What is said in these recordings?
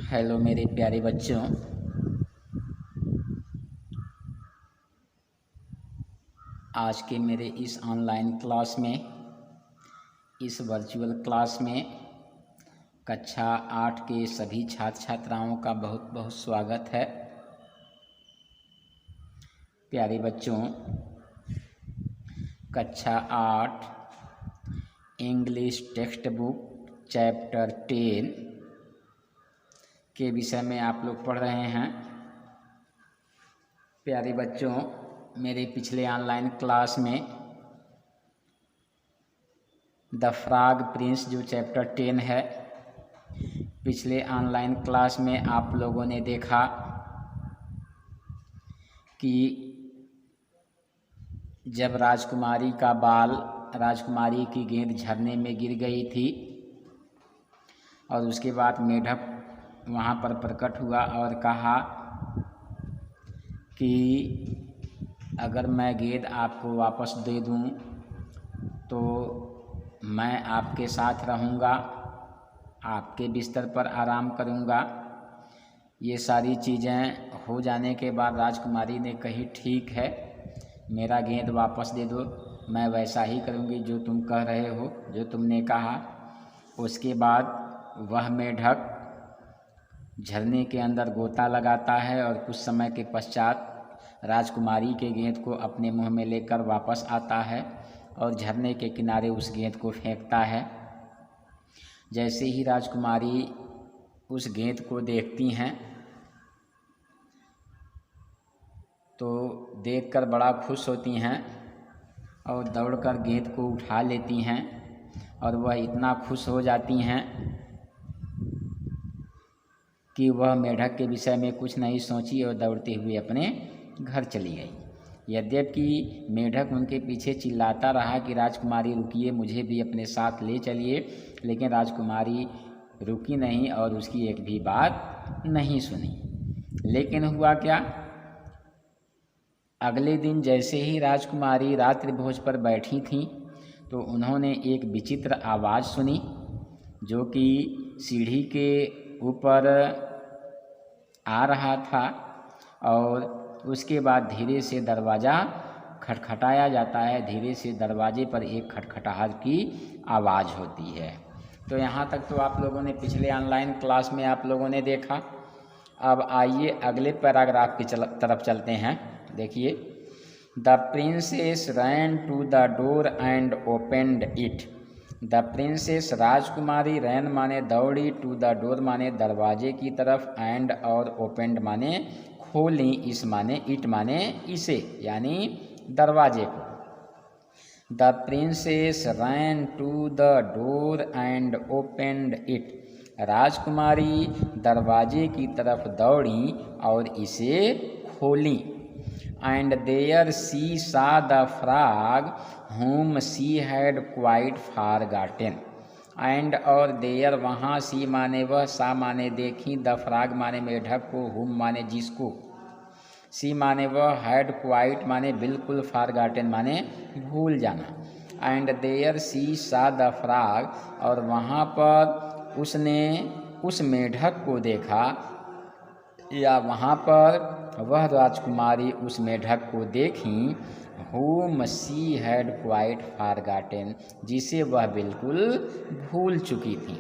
Hello मेरे प्यारे बच्चों, आज के मेरे इस ऑनलाइन क्लास में, इस वर्चुअल क्लास में कक्षा 8 के सभी छात्र छात्राओं का बहुत बहुत स्वागत है। प्यारे बच्चों, कक्षा 8 इंग्लिश टेक्स्ट बुक चैप्टर 10 के विषय में आप लोग पढ़ रहे हैं। प्यारे बच्चों, मेरे पिछले ऑनलाइन क्लास में द फ्रॉग प्रिंस जो चैप्टर 10 है, पिछले ऑनलाइन क्लास में आप लोगों ने देखा कि जब राजकुमारी का बाल, राजकुमारी की गेंद झरने में गिर गई थी और उसके बाद मेढक वहाँ पर प्रकट हुआ और कहा कि अगर मैं गेंद आपको वापस दे दूं तो मैं आपके साथ रहूँगा, आपके बिस्तर पर आराम करूँगा। ये सारी चीज़ें हो जाने के बाद राजकुमारी ने कही, ठीक है, मेरा गेंद वापस दे दो, मैं वैसा ही करूँगी जो तुम कह रहे हो, जो तुमने कहा। उसके बाद वह मेढक झरने के अंदर गोता लगाता है और कुछ समय के पश्चात राजकुमारी के गेंद को अपने मुंह में लेकर वापस आता है और झरने के किनारे उस गेंद को फेंकता है। जैसे ही राजकुमारी उस गेंद को देखती हैं तो देखकर बड़ा खुश होती हैं और दौड़कर गेंद को उठा लेती हैं और वह इतना खुश हो जाती हैं कि वह मेढक के विषय में कुछ नहीं सोची और दौड़ते हुए अपने घर चली गई। यद्यपि मेढक उनके पीछे चिल्लाता रहा कि राजकुमारी रुकिए, मुझे भी अपने साथ ले चलिए, लेकिन राजकुमारी रुकी नहीं और उसकी एक भी बात नहीं सुनी। लेकिन हुआ क्या, अगले दिन जैसे ही राजकुमारी रात्रि भोज पर बैठी थीं तो उन्होंने एक विचित्र आवाज़ सुनी जो कि सीढ़ी के ऊपर आ रहा था और उसके बाद धीरे से दरवाज़ा खटखटाया जाता है। धीरे से दरवाजे पर एक खटखटाहट की आवाज़ होती है। तो यहाँ तक तो आप लोगों ने पिछले ऑनलाइन क्लास में आप लोगों ने देखा। अब आइए अगले पैराग्राफ की तरफ चलते हैं। देखिए, the princess ran to the door and opened it. The princess राजकुमारी, रैन माने दौड़ी, टू द डोर माने दरवाजे की तरफ, एंड और ओपेंड माने खोली, इस माने इट माने इसे, यानी दरवाजे को। The princess ran to the door and opened it. राजकुमारी दरवाजे की तरफ दौड़ी और इसे खोली। And there she saw the frog whom she had quite forgotten. And और there वहाँ सी माने वह, सा माने देखी, द फ्रॉग माने मेढक को, whom माने जिसको, सी माने वह, had quite माने बिल्कुल, forgotten माने भूल जाना। And there she saw the frog और वहाँ पर उसने उस मेढक को देखा, या वहाँ पर वह राजकुमारी उस मेढक को देखी, whom she had quite forgotten, जिसे वह बिल्कुल भूल चुकी थी।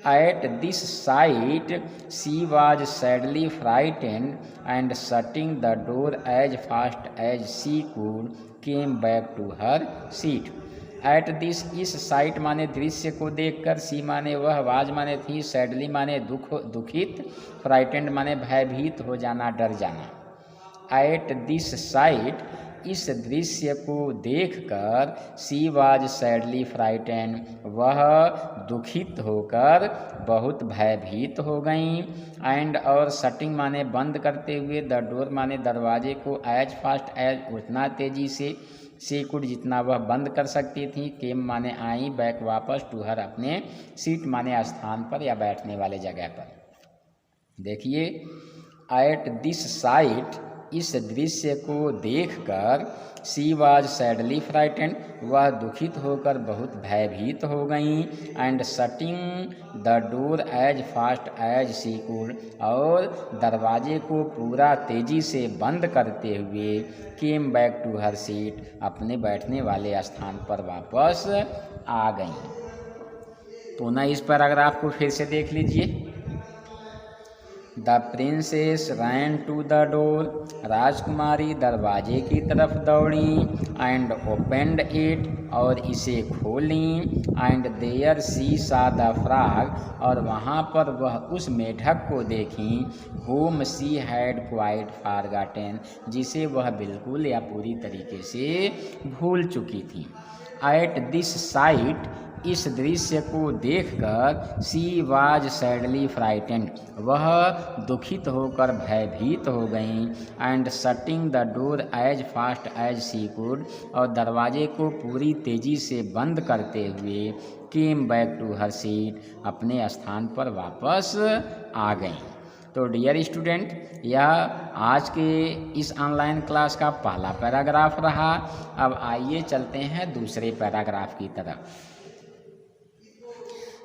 At this sight she was sadly frightened and shutting the door as fast as she could came back to her seat. At this, इस साइट माने दृश्य को देखकर, सी माने वह, आवाज माने थी, सैडली माने दुखित, फ्राइटेंड माने भयभीत हो जाना, डर जाना। एट दिस साइट, इस दृश्य को देखकर, सी वाज सैडली फ्राइटेंड, वह दुखित होकर बहुत भयभीत हो गई। एंड और शटिंग माने बंद करते हुए, द डोर माने दरवाजे को, एज फास्ट एज उतना तेजी से, सी कुड जितना वह बंद कर सकती थी, केम माने आई, बैक वापस, टू हर अपने, सीट माने स्थान पर या बैठने वाले जगह पर। देखिए, एट दिस साइट, इस दृश्य को देखकर शी वॉज सैडली फ्राइटेंड, वह दुखित होकर बहुत भयभीत हो गईं। And shutting the door as fast as she could, और दरवाजे को पूरा तेजी से बंद करते हुए came back to her seat, अपने बैठने वाले स्थान पर वापस आ गईं। तो ना इस पैराग्राफ को फिर से देख लीजिए। The princess ran to the door, राजकुमारी दरवाजे की तरफ दौड़ी। एंड ओपेंड इट, और इसे खोली। एंड देयर शी सा द फ्रॉग, और वहाँ पर वह उस मेढक को देखी। Home she had quite forgotten, जिसे वह बिल्कुल या पूरी तरीके से भूल चुकी थी। एट दिस साइट, इस दृश्य को देखकर शी वाज सैडली फ्राइटेंड, वह दुखित होकर भयभीत हो गईं। And shutting the door as fast as she could, और दरवाजे को पूरी तेजी से बंद करते हुए came back to her seat, अपने स्थान पर वापस आ गईं। तो डियर स्टूडेंट, यह आज के इस ऑनलाइन क्लास का पहला पैराग्राफ रहा। अब आइए चलते हैं दूसरे पैराग्राफ की तरफ।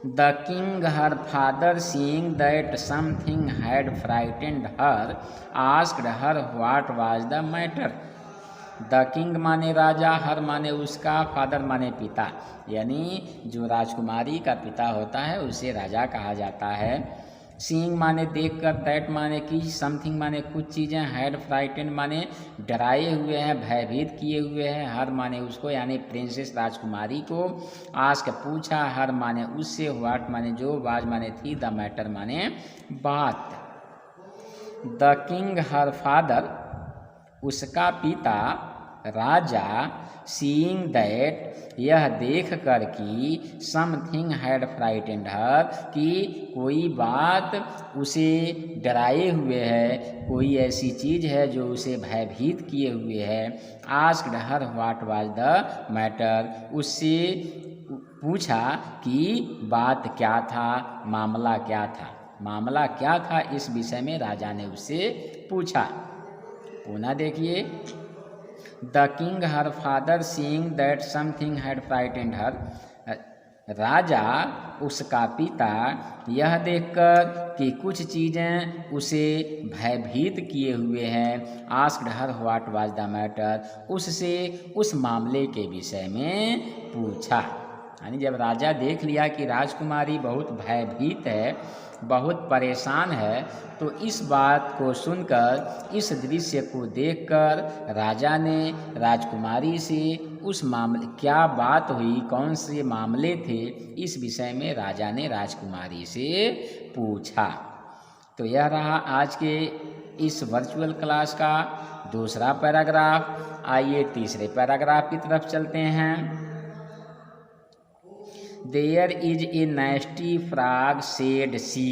The king, her father, seeing that something had frightened her, asked her what was the matter. The king माने राजा, हर माने उसका, फादर माने पिता, यानी जो राजकुमारी का पिता होता है उसे राजा कहा जाता है। सीइंग माने देखकर, दैट माने कि, समथिंग माने कुछ चीज़ें, हैड फ्राइटेंड माने डराए हुए हैं, भयभीत किए हुए हैं, हर माने उसको यानी प्रिंसेस राजकुमारी को। आस्क पूछा, हर माने उससे, व्हाट माने जो, वाज माने थी, द मैटर माने बात। द किंग हर फादर, उसका पिता राजा, सीइंग दैट, यह देख कर कि, समथिंग हैड फ्राइटेंड हर, कि कोई बात उसे डराए हुए है, कोई ऐसी चीज़ है जो उसे भयभीत किए हुए है। Asked her what was the matter, उससे पूछा कि बात क्या था, मामला क्या था। मामला क्या था इस विषय में राजा ने उससे पूछा। पुनः देखिए। The king her father seeing that something had frightened her, राजा उसका पिता यह देखकर कि कुछ चीज़ें उसे भयभीत किए हुए हैं। Asked her what was the matter, उससे उस मामले के विषय में पूछा। यानी जब राजा देख लिया कि राजकुमारी बहुत भयभीत है, बहुत परेशान है, तो इस बात को सुनकर, इस दृश्य को देखकर राजा ने राजकुमारी से उस मामले, क्या बात हुई, कौन से मामले थे, इस विषय में राजा ने राजकुमारी से पूछा। तो यह रहा आज के इस वर्चुअल क्लास का दूसरा पैराग्राफ। आइए तीसरे पैराग्राफ की तरफ चलते हैं। There is a nasty frog, said she,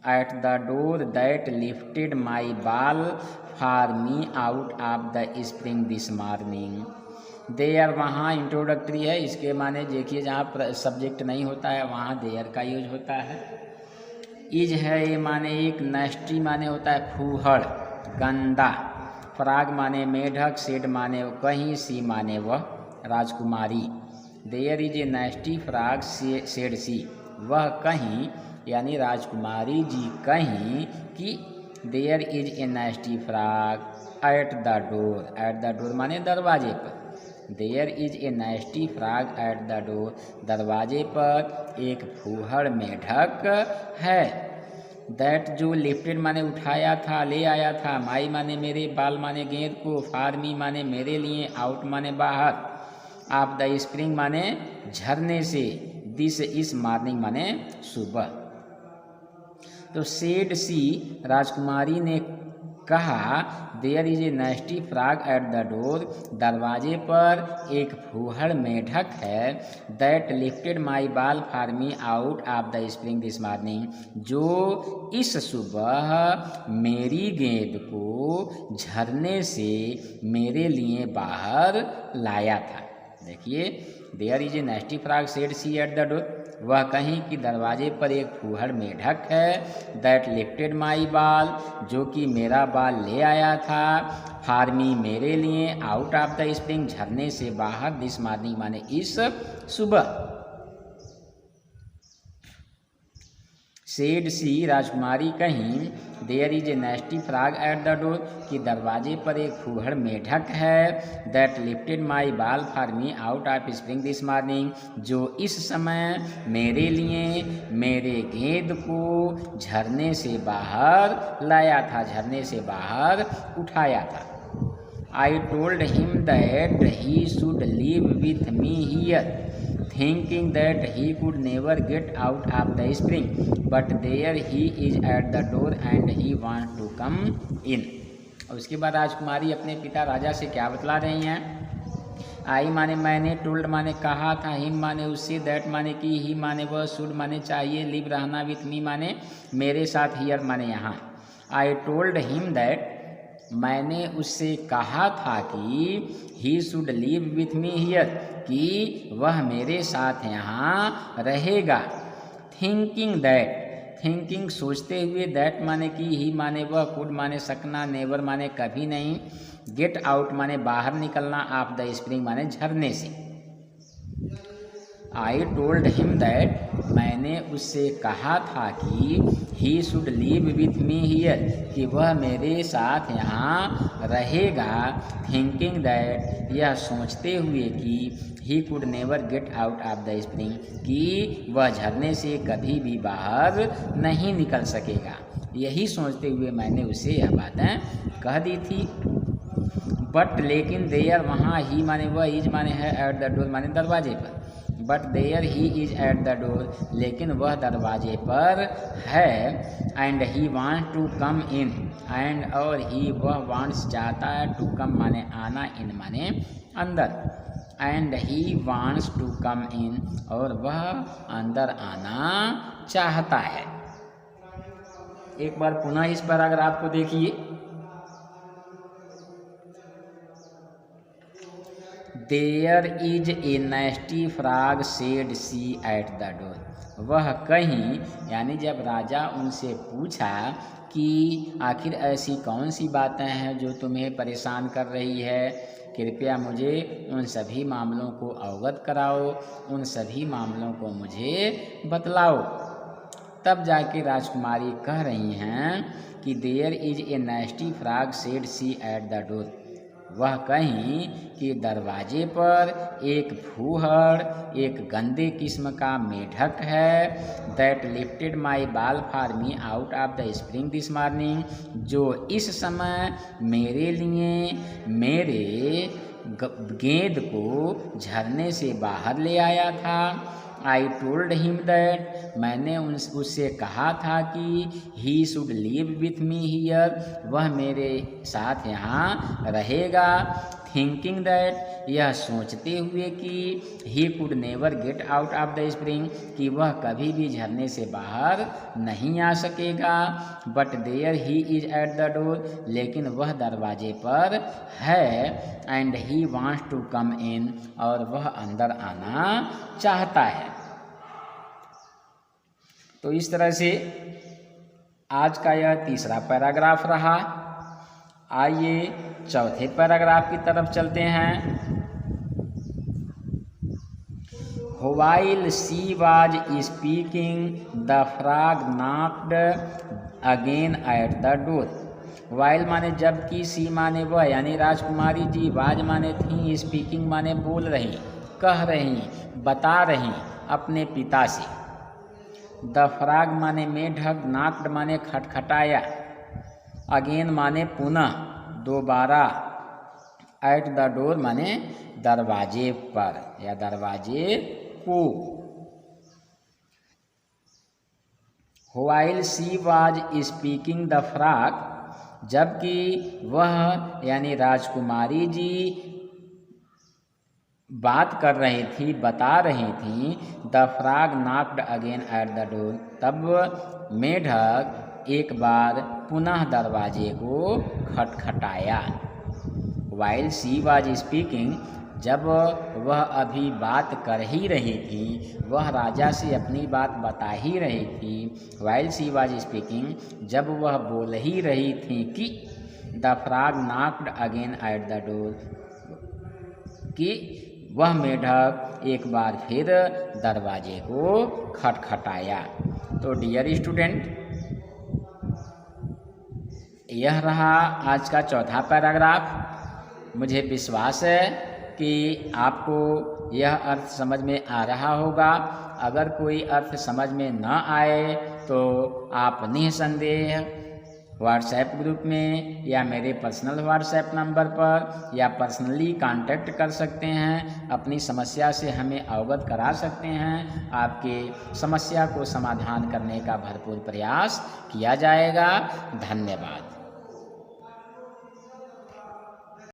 at the door that lifted my ball for me out of the spring this morning. There वहाँ इंट्रोडक्टरी है, इसके माने देखिए जहाँ सब्जेक्ट नहीं होता है वहाँ देयर का यूज होता है। इज है ये माने एक, नेस्टी माने होता है फूहड़, गंदा, फ्राग माने मेढक, सेड माने कहीं, सी माने वह राजकुमारी। There is a nasty frog, said she, वह कहीं यानी राजकुमारी जी कहीं कि there is a nasty frog at the door, at the door माने दरवाजे पर। There is a nasty frog at the door, दरवाजे पर एक फूहड़ मेढक है। दैट जो लिफ्टेड माने उठाया था, ले आया था, माई माने मेरे, बाल माने गेंद को, फॉर मी माने मेरे लिए, आउट माने बाहर, ऑफ द स्प्रिंग माने झरने से, दिस इस मॉर्निंग माने सुबह। तो सेड सी, राजकुमारी ने कहा, there is a nasty frog at the door, दरवाजे पर एक फूहड़ मेढक है। दैट लिफ्टेड माई बाल for me out of the spring this morning, जो इस सुबह मेरी गेंद को झरने से मेरे लिए बाहर लाया था। देखिए, there is a nasty frog said she at the door, वह कहीं कि दरवाजे पर एक फूहड़ मेढक है। दैट लिफ्टेड माई बाल, जो कि मेरा बाल ले आया था। फॉर मी, मेरे लिए। आउट ऑफ द स्प्रिंग, झरने से बाहर। दिस मॉर्निंग माने इस सुबह। सेड सी, राजकुमारी कहीं। There is a nasty frog at the door, कि दरवाजे पर एक फूहड़ मेढक है। दैट लिफ्टेड माई बाल for me out of spring this morning, जो इस समय मेरे लिए मेरे गेंद को झरने से बाहर लाया था, झरने से बाहर उठाया था। I told him that he should live with me here, thinking that he could never get out of the spring, but there he is at the door and he wants to come in। और उसके बाद राजकुमारी अपने पिता राजा से क्या बतला रही हैं? आई माने मैंने, टोल्ड माने कहा था, हिम माने उससे, दैट माने कि, ही माने वह, शुड माने चाहिए, लिव रहना, विथ मी माने मेरे साथ, हियर माने यहाँ। आई टोल्ड हिम दैट, मैंने उससे कहा था कि he should live with me here, कि वह मेरे साथ यहाँ रहेगा। थिंकिंग दैट, थिंकिंग सोचते हुए, दैट माने कि, ही माने वह, कुड माने सकना, नेवर माने कभी नहीं, गेट आउट माने बाहर निकलना, ऑफ द स्प्रिंग माने झरने से। आई टोल्ड हिम दैट, मैंने उससे कहा था कि he should live with me here, कि वह मेरे साथ यहाँ रहेगा। थिंकिंग दैट, यह सोचते हुए कि he could never get out of the spring, कि वह झरने से कभी भी बाहर नहीं निकल सकेगा। यही सोचते हुए मैंने उसे यह बातें कह दी थी। बट लेकिन, देयर वहाँ, ही माने वह, इज माने है, एट द डोर माने दरवाजे पर। But there he is at the door, लेकिन वह दरवाजे पर है। And he want to come in, and और ही वह वांट्स चाहता है, टू कम माने आना, इन माने अंदर। And he wants to come in, और वह अंदर आना चाहता है। एक बार पुनः इस पैराग्राफ को देखिए। There is a nasty frog said she at the door, वह कहीं, यानी जब राजा उनसे पूछा कि आखिर ऐसी कौन सी बातें हैं जो तुम्हें परेशान कर रही है, कृपया मुझे उन सभी मामलों को अवगत कराओ, उन सभी मामलों को मुझे बतलाओ। तब जाके राजकुमारी कह रही हैं कि there is a nasty frog said she at the door, वह कहीं कि दरवाजे पर एक फूहड़, एक गंदे किस्म का मेढक है। दैट लिफ्टेड माई बाल for me out of the spring this morning, जो इस समय मेरे लिए मेरे गेंद को झरने से बाहर ले आया था। आई टोल्ड हिम दैट, मैंने उससे कहा था कि he should live with me here, वह मेरे साथ यहाँ रहेगा। थिंकिंग दैट, यह सोचते हुए कि he could never get out of the spring, कि वह कभी भी झरने से बाहर नहीं आ सकेगा। But there he is at the door, लेकिन वह दरवाजे पर है। And he wants to come in, और वह अंदर आना चाहता है। तो इस तरह से आज का यह तीसरा पैराग्राफ रहा। आइए चौथे पैराग्राफ की तरफ चलते हैं। While she was speaking, the frog knocked again at the door. While माने जबकि, सी माने वह, यानी राजकुमारी जी, वाज माने थी, स्पीकिंग माने बोल रही, कह रही, बता रही अपने पिता से। द फ्रॉग माने मेढक, नाक्ड माने खटखटाया, अगेन माने पुनः, दोबारा, एट द डोर माने दरवाजे पर या दरवाजे को। While she was speaking the frog, जबकि वह यानी राजकुमारी जी बात कर रही थी, बता रही थी। The frog knocked again eight the door, तब मेढक एक बार पुनः दरवाजे को खटखटाया। वाइल शी वाज स्पीकिंग, जब वह अभी बात कर ही रही थी, वह राजा से अपनी बात बता ही रही थी। वाइल शी वॉज स्पीकिंग, जब वह बोल ही रही थी कि the frog knocked again eight the door, कि वह मेढक एक बार फिर दरवाजे को खटखटाया। तो डियर स्टूडेंट, यह रहा आज का चौथा पैराग्राफ। मुझे विश्वास है कि आपको यह अर्थ समझ में आ रहा होगा। अगर कोई अर्थ समझ में न आए तो आप निसंदेह व्हाट्सएप ग्रुप में या मेरे पर्सनल व्हाट्सएप नंबर पर या पर्सनली कांटेक्ट कर सकते हैं। अपनी समस्या से हमें अवगत करा सकते हैं। आपके समस्या को समाधान करने का भरपूर प्रयास किया जाएगा। धन्यवाद।